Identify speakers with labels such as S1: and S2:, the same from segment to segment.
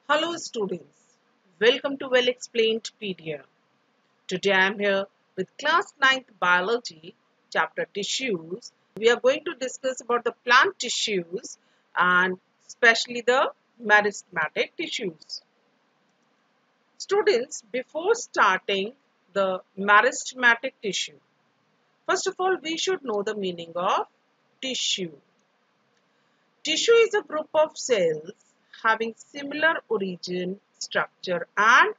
S1: Hello students, welcome to Well Explained PDF. Today I am here with class 9th biology chapter tissues. We are going to discuss about the plant tissues and especially the meristematic tissues. Students, before starting the meristematic tissue, first of all we should know the meaning of tissue. Tissue is a group of cells having similar origin, structure and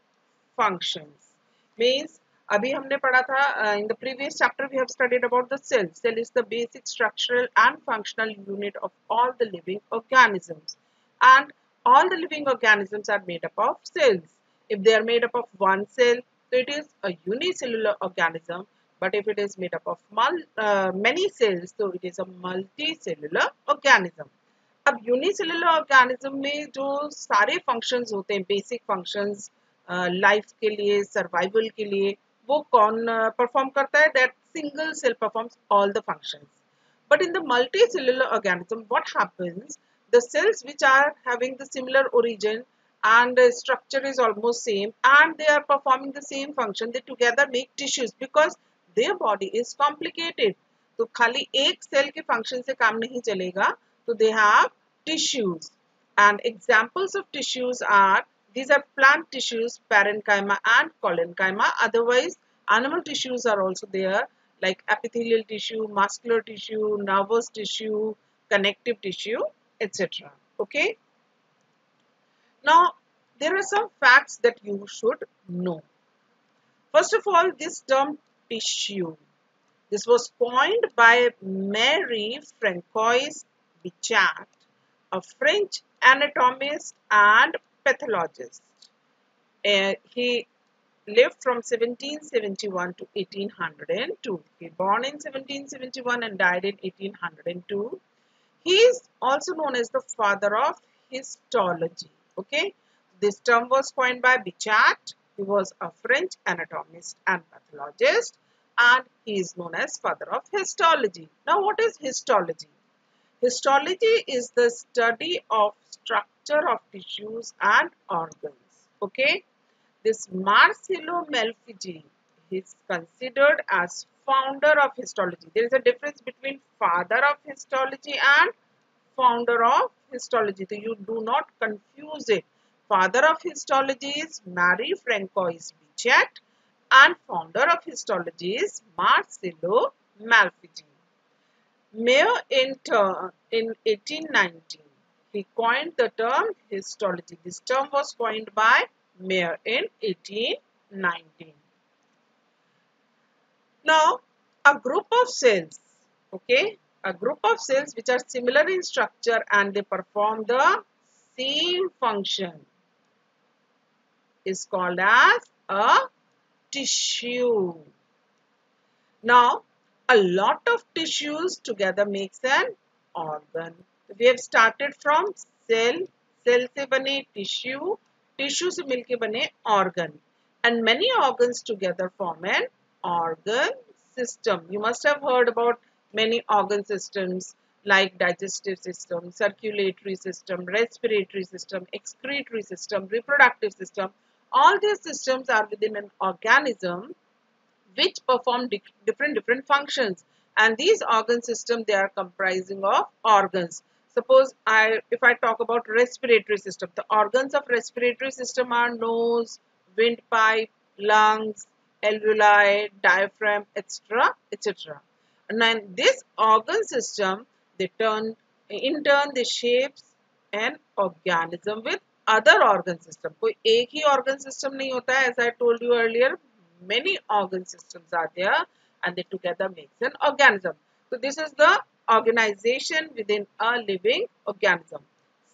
S1: functions. Means अभी हमने पढ़ा था in the previous chapter we have studied about the cell. Cell is the basic structural and functional unit of all the living organisms, and all the living organisms are made up of cells. If they are made up of one cell, so it is a unicellular organism. But if it is made up of many cells, so it is a multicellular organism. अब unicellular organism में जो सारे functions होते हैं, basic functions life के लिए, survival के लिए, वो कौन परफॉर्म करता है? That single cell performs all the functions. But in the multicellular organism, what happens? The cells which are having the similar origin and the structure is almost same and they are performing the same function, they together make tissues because their body is complicated. तो खाली एक cell के function से काम नहीं चलेगा. So they have tissues, and examples of tissues are, these are plant tissues, parenchyma and collenchyma. Otherwise animal tissues are also there, like epithelial tissue, muscular tissue, nervous tissue, connective tissue, etc. Okay. Now there are some facts that you should know. First of all, this term tissue, this was coined by Marie Francois Bichat, a French anatomist and pathologist. He lived from 1771 to 1802. He born in 1771 and died in 1802. He is also known as the father of histology. Okay, this term was coined by Bichat. He was a French anatomist and pathologist, and he is known as father of histology. Now, what is histology? Histology is the study of structure of tissues and organs. Okay, this Marcelo Malfigi is considered as founder of histology. There is a difference between father of histology and founder of histology. So you do not confuse it. Father of histology is Marie Francois Bichat and founder of histology is Marcelo Malfigi. Mayer in 1819, he coined the term histology. This term was coined by Mayer in 1819. Now, a group of cells, okay, a group of cells which are similar in structure and they perform the same function is called as a tissue. Now, a lot of tissues together makes an organ. We have started from cell, cell से बने tissue, tissue से मिलके बने organ, and many organs together form an organ system. You must have heard about many organ systems like digestive system, circulatory system, respiratory system, excretory system, reproductive system. All these systems are within an organism which perform different functions, and these organ systems, they are comprising of organs. Suppose if I talk about respiratory system, the organs of respiratory system are nose, windpipe, lungs, alveoli, diaphragm, etc., etc. And then this organ system, in turn they shapes an organism with other organ system. कोई एक ही organ system नहीं होता है, as I told you earlier. Many organ systems are there and they together makes an organism. So this is the organization within a living organism.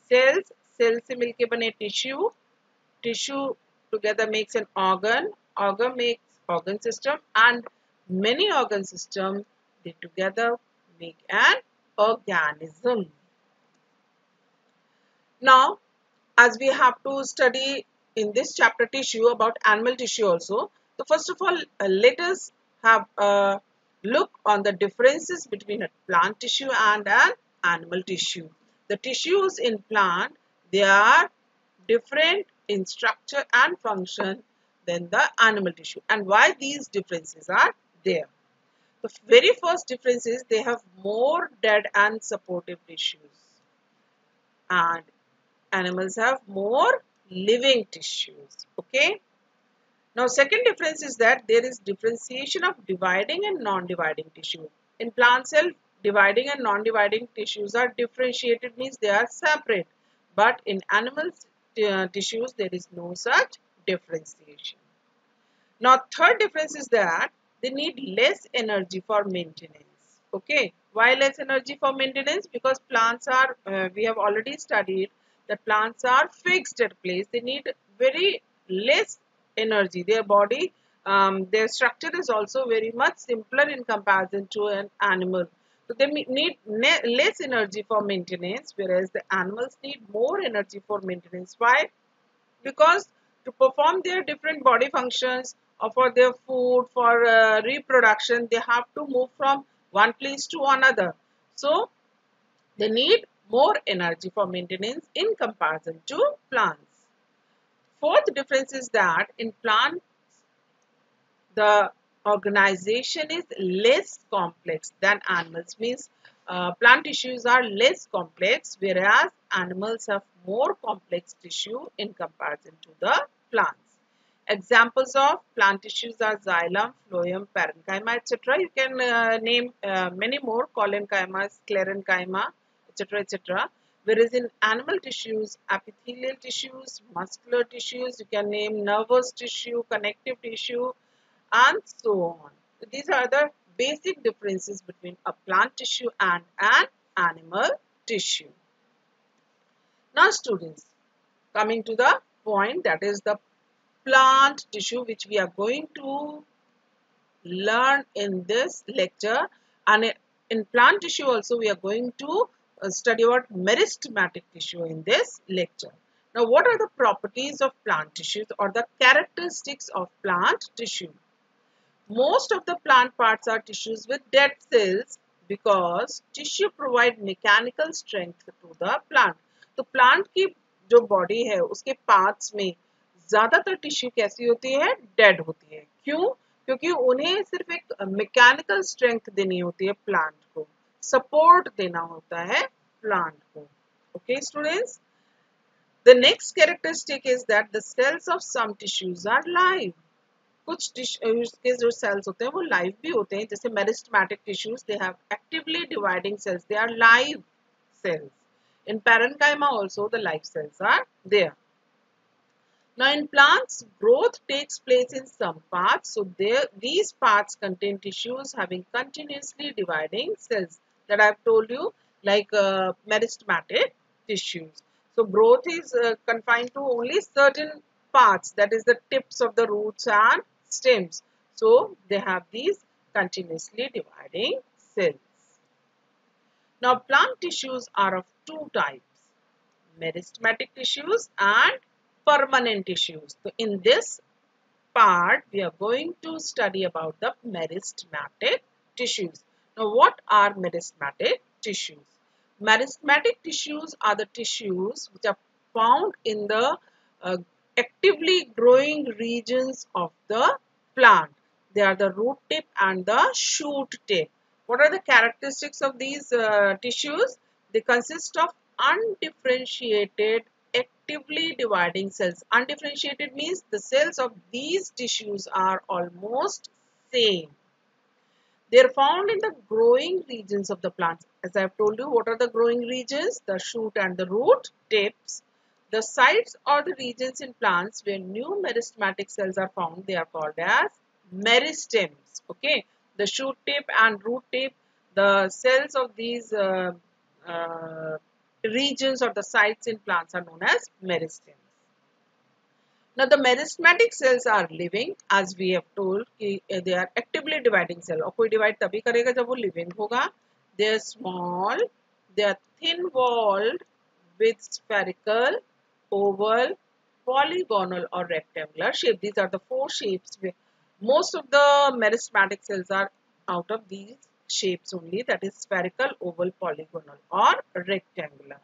S1: Cells, cells से मिलके बने tissue, tissue together makes an organ, organ makes organ system, and many organ systems, they together make an organism. Now, as we have to study in this chapter tissue about animal tissue also, so first of all, let us have a look on the differences between a plant tissue and an animal tissue. The tissues in plant, they are different in structure and function than the animal tissue. And why these differences are there? The very first difference is they have more dead and supportive tissues, and animals have more living tissues. Okay. Now, second difference is that there is differentiation of dividing and non-dividing tissue. In plant cell, dividing and non-dividing tissues are differentiated, means they are separate. But in animal tissues, there is no such differentiation. Now, third difference is that they need less energy for maintenance. Okay, why less energy for maintenance? Because plants are, we have already studied that plants are fixed at place. They need very less energy. Their body, their structure is also very much simpler in comparison to an animal. So they need less energy for maintenance, whereas the animals need more energy for maintenance. Why? Because to perform their different body functions or for their food, for reproduction, they have to move from one place to another. So they need more energy for maintenance in comparison to plants. Fourth difference is that in plants, the organization is less complex than animals, means plant tissues are less complex, whereas animals have more complex tissue in comparison to the plants. Examples of plant tissues are xylem, phloem, parenchyma, etc. You can name many more: collenchyma, sclerenchyma, etc., etc. Whereas in animal tissues, epithelial tissues, muscular tissues, you can name nervous tissue, connective tissue, and so on. So these are the basic differences between a plant tissue and an animal tissue. Now students, coming to the point, that is the plant tissue, which we are going to learn in this lecture. And in plant tissue also we are going to study about meristematic tissue in this lecture. Now, what are the properties of plant tissues or the characteristics of plant tissue? Most of the plant parts are tissues with dead cells because tissue provide mechanical strength to the plant. तो plant की जो body है उसके parts में ज्यादातर tissue कैसी होती है? डेड होती है. क्यों? क्योंकि उन्हें सिर्फ एक मैकेनिकल स्ट्रेंथ देनी होती है प्लांट को, सपोर्ट देना होता है प्लांट को. Okay students, the next characteristic is that the cells of some tissues are live. कुछ टिश्यूज के जो सेल्स होते हैं वो लाइव भी होते हैं, जैसे meristematic tissues, they have actively dividing cells, they are live cells. In parenchyma also the live cells are there. Now in plants, growth takes place in some parts. So these parts contain tissues having continuously dividing cells that I have told you, like meristematic tissues. So growth is confined to only certain parts, that is the tips of the roots and stems. So they have these continuously dividing cells. Now, plant tissues are of two types: meristematic tissues and permanent tissues. So, in this part, we are going to study about the meristematic tissues. Now, what are meristematic tissues? Meristematic tissues are the tissues which are found in the actively growing regions of the plant. They are the root tip and the shoot tip. What are the characteristics of these tissues? They consist of undifferentiated, actively dividing cells. Undifferentiated means the cells of these tissues are almost same. They are found in the growing regions of the plants. As I have told you, what are the growing regions? The shoot and the root tips. The sites or the regions in plants where new meristematic cells are found, they are called as meristems. Okay. The shoot tip and root tip, the cells of these regions or the sites in plants are known as meristems. Now the meristematic cells are living, as we have told, they are actively dividing cell. और कोई divide तभी करेगा जब वो living होगा. They are small, they are thin walled with spherical, oval, polygonal or rectangular shape. These are the four shapes. Most of the meristematic cells are out of these shapes only, that is spherical, oval, polygonal or rectangular.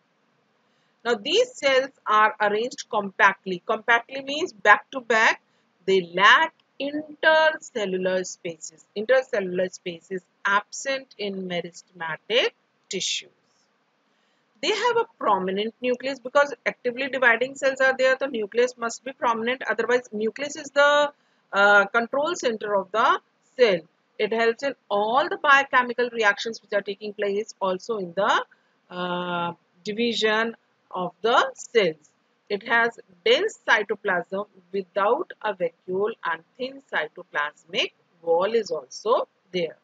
S1: Now these cells are arranged compactly. Compactly means back to back. They lack intercellular spaces. Intercellular space is absent in meristematic tissues. They have a prominent nucleus because actively dividing cells are there. The nucleus must be prominent. Otherwise, nucleus is the control center of the cell. It helps in all the biochemical reactions which are taking place, also in the division of the cells. It has dense cytoplasm without a vacuole, and thin cytoplasmic wall is also there.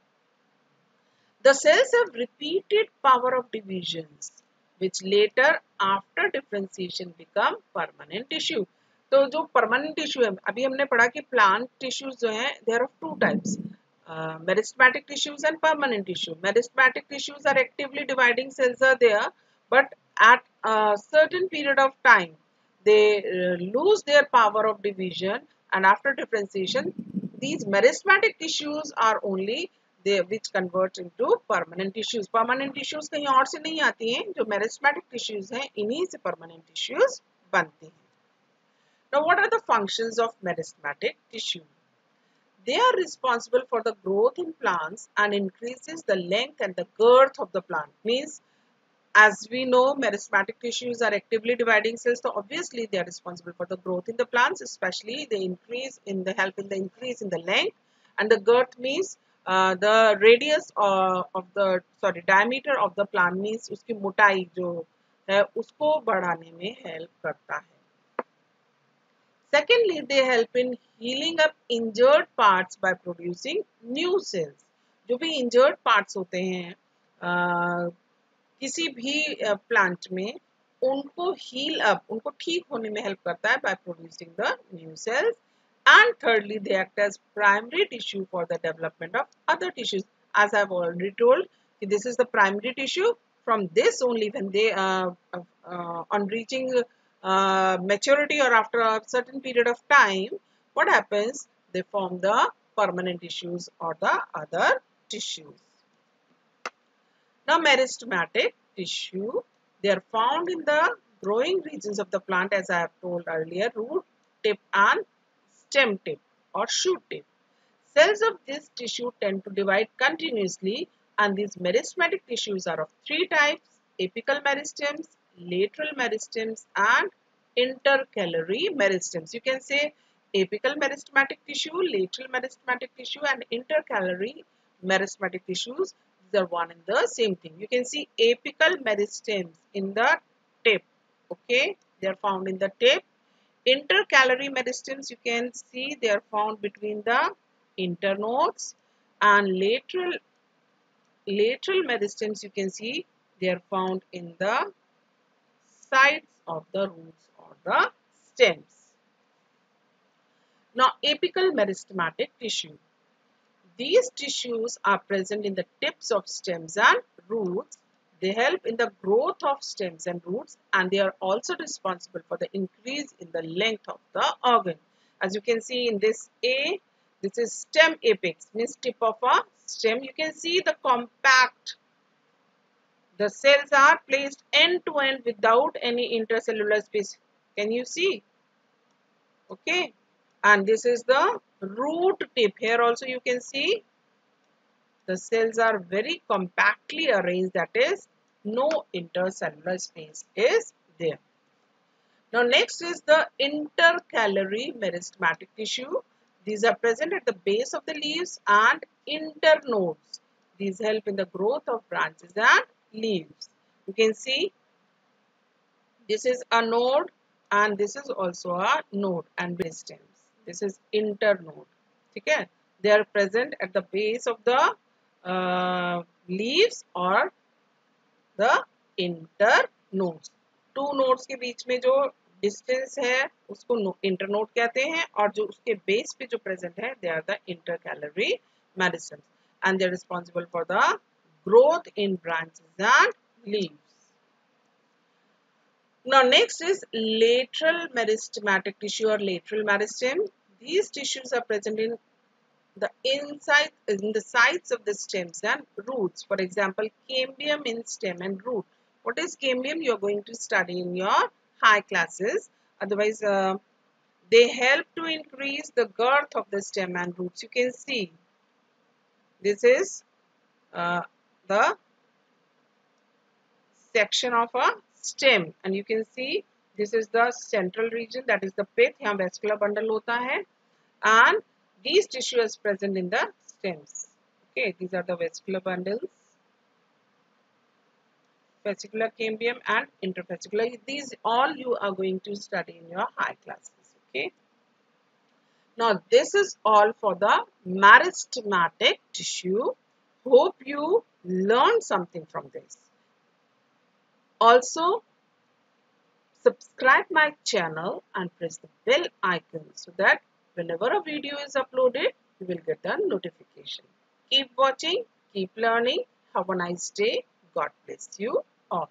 S1: The cells have repeated power of divisions, which later after differentiation become permanent tissue. तो जो permanent tissue है, अभी हमने पढ़ा कि plant tissues जो हैं, they are of two types, meristematic tissues and permanent tissue. Meristematic tissues are actively dividing cells are there, but at a certain period of time, they lose their power of division, and after differentiation, these meristematic tissues are only they which convert into permanent tissues. Permanent tissues कहीं और से नहीं आती हैं, जो meristematic tissues हैं, इन्हीं से permanent tissues बनती हैं. Now, what are the functions of meristematic tissue? They are responsible for the growth in plants and increases the length and the girth of the plant. Means, as we know, meristematic tissues are actively dividing cells, so obviously they are responsible for the growth in the plants, especially they help in the increase in the length, and the girth means the radius of the diameter of the plant means उसकी मोटाई जो है उसको बढ़ाने में help करता है. Secondly, they help in healing up injured parts by producing new cells. जो भी injured parts होते हैं किसी भी प्लांट में उनको हील अप उनको ठीक होने में हेल्प करता है by producing the new cells. And thirdly, they act as primary tissue for the development of other tissues. As I have already told, this is the primary tissue. From this only, when they on reaching maturity or after a certain period of time, what happens? They form the permanent tissues or the other tissues. Now, meristematic tissue, they are found in the growing regions of the plant, as I have told earlier, root tip and stem tip or shoot tip. Cells of this tissue tend to divide continuously, and these meristematic tissues are of three types: apical meristems, lateral meristems, and intercalary meristems. You can say apical meristematic tissue, lateral meristematic tissue, and intercalary meristematic tissues. These are one and the same thing. You can see apical meristems in the tip. Okay, they are found in the tip. Intercalary meristems, you can see they are found between the internodes, and lateral meristems, you can see they are found in the sides of the roots or the stems. Now, apical meristematic tissue. These tissues are present in the tips of stems and roots. They help in the growth of stems and roots, and they are also responsible for the increase in the length of the organ. As you can see in this A, this is stem apex, means tip of a stem. You can see the compact. The cells are placed end to end without any intercellular space. Can you see? Okay. And this is the root tip. Here also you can see the cells are very compactly arranged, that is, no intercellular space is there. Now, next is the intercalary meristematic tissue. These are present at the base of the leaves and internodes. These help in the growth of branches and leaves. You can see this is a node and this is also a node and stems. This is internode. Okay? They are present at the base of the leaves or the internodes. Two nodes के बीच में जो distance है उसको internode कहते हैं, और जो उसके base पे जो present है they are the intercalary meristems, and they are responsible for the growth in branches and leaves. Now, next is lateral meristematic tissue or lateral meristem. These tissues are present in the sides of the stems and roots. For example, cambium in stem and root. What is cambium? You are going to study in your high classes. Otherwise, they help to increase the girth of the stem and roots. You can see this is the section of a stem, and you can see this is the central region, that is the pith. यहाँ vascular bundle होता है, and these tissues present in the stems. Okay, these are the vascular bundles, fascicular cambium and interfascicular. These all you are going to study in your high classes. Okay. Now this is all for the meristematic tissue. Hope you learned something from this. Also, subscribe my channel and press the bell icon so that whenever a video is uploaded, you will get a notification. Keep watching, keep learning. Have a nice day. God bless you all.